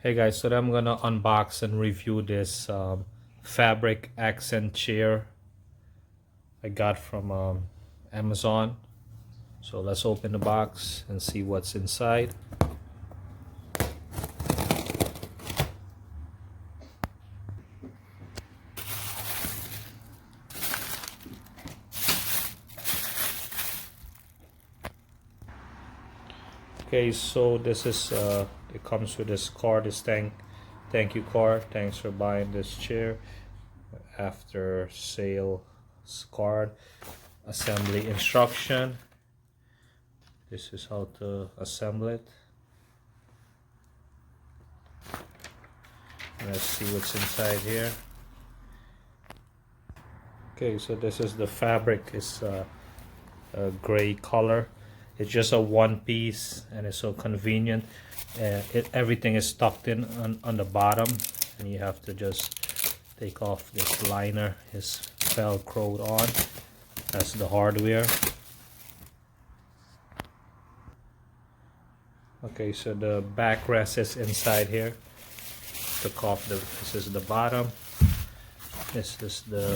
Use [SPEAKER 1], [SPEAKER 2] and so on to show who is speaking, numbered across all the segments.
[SPEAKER 1] Hey guys, so I'm gonna unbox and review this fabric accent chair I got from Amazon. So let's open the box and see what's inside. Okay, so this is it comes with this card, this thank you card. Thanks for buying this chair. After sale card, assembly instruction. This is how to assemble it. Let's see what's inside here. Okay, so this is the fabric. It's a gray color. It's just a one piece and it's so convenient. Everything is tucked in on the bottom, and you have to just take off this liner. It's velcroed on. That's the hardware. Okay, so the backrest is inside here. Took off this is the bottom. This is the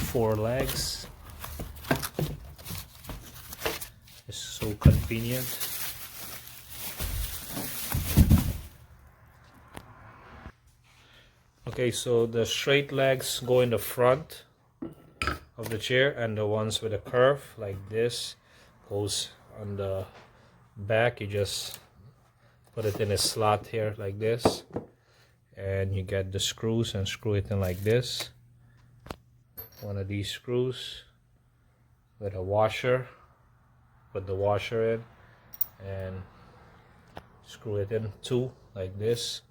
[SPEAKER 1] four legs. It's so convenient. Okay, so the straight legs go in the front of the chair, and the ones with a curve like this goes on the back. You just put it in a slot here like this, and you get the screws and screw it in like this. One of these screws with a washer. Put the washer in and screw it in two like this.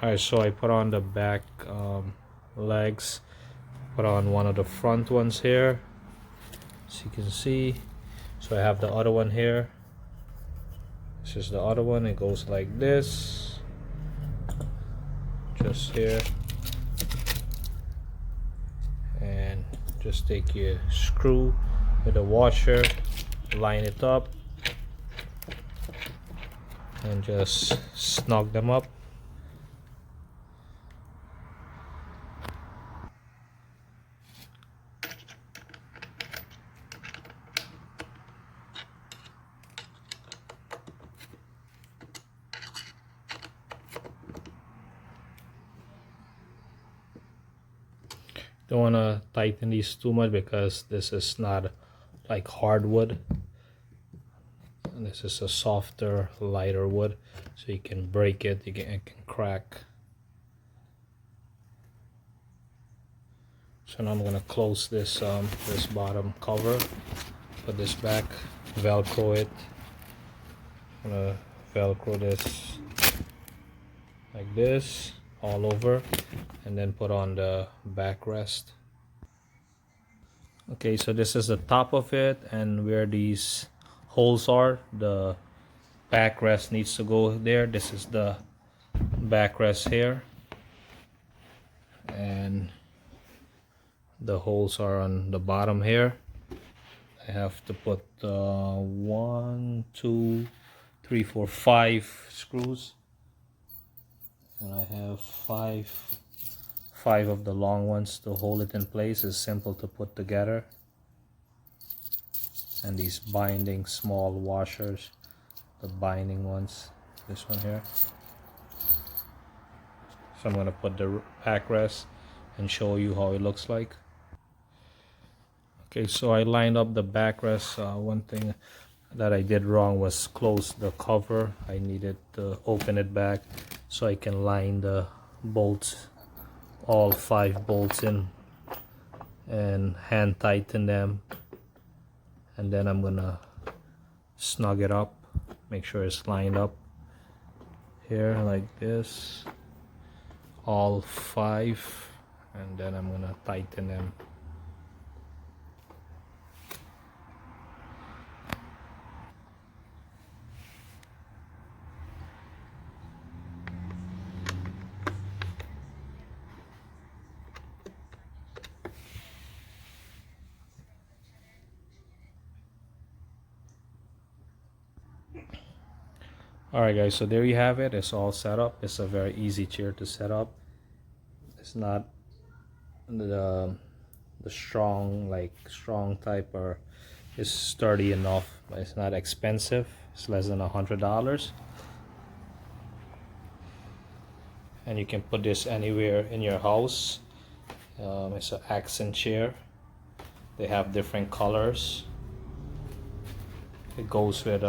[SPEAKER 1] Alright, so I put on the back legs, put on one of the front ones here, as you can see. So I have the other one here. This is the other one. It goes like this, just here, and just take your screw with a washer, line it up, and just snug them up. Don't want to tighten these too much because this is not like hardwood, and this is a softer, lighter wood, so you can break it, it can crack. So now I'm gonna close this this bottom cover, put this back, velcro it. I'm gonna velcro this like this all over, and then put on the backrest. Okay, so this is the top of it, and where these holes are, the backrest needs to go there. This is the backrest here, and the holes are on the bottom here. I have to put 1, 2, 3, 4, 5 screws, and I have five of the long ones to hold it in place. It's simple to put together. And these binding small washers, the binding ones, this one here. So I'm gonna put the backrest and show you how it looks like. Okay, so I lined up the backrest. One thing that I did wrong was close the cover. I needed to open it back so I can line the bolts, all 5 bolts in, and hand tighten them. And then I'm gonna snug it up, make sure it's lined up here like this, all 5, and then I'm gonna tighten them. Alright guys, so there you have it. It's all set up. It's a very easy chair to set up. It's not the strong type, or it's sturdy enough, but it's not expensive. It's less than $100, and you can put this anywhere in your house. It's an accent chair. They have different colors. It goes with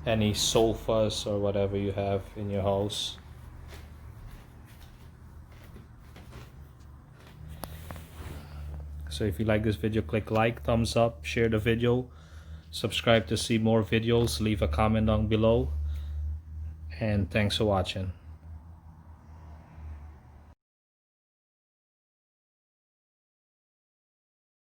[SPEAKER 1] any sofas or whatever you have in your house. So if you like this video, click like, thumbs up, share the video, subscribe to see more videos, leave a comment down below, and thanks for watching.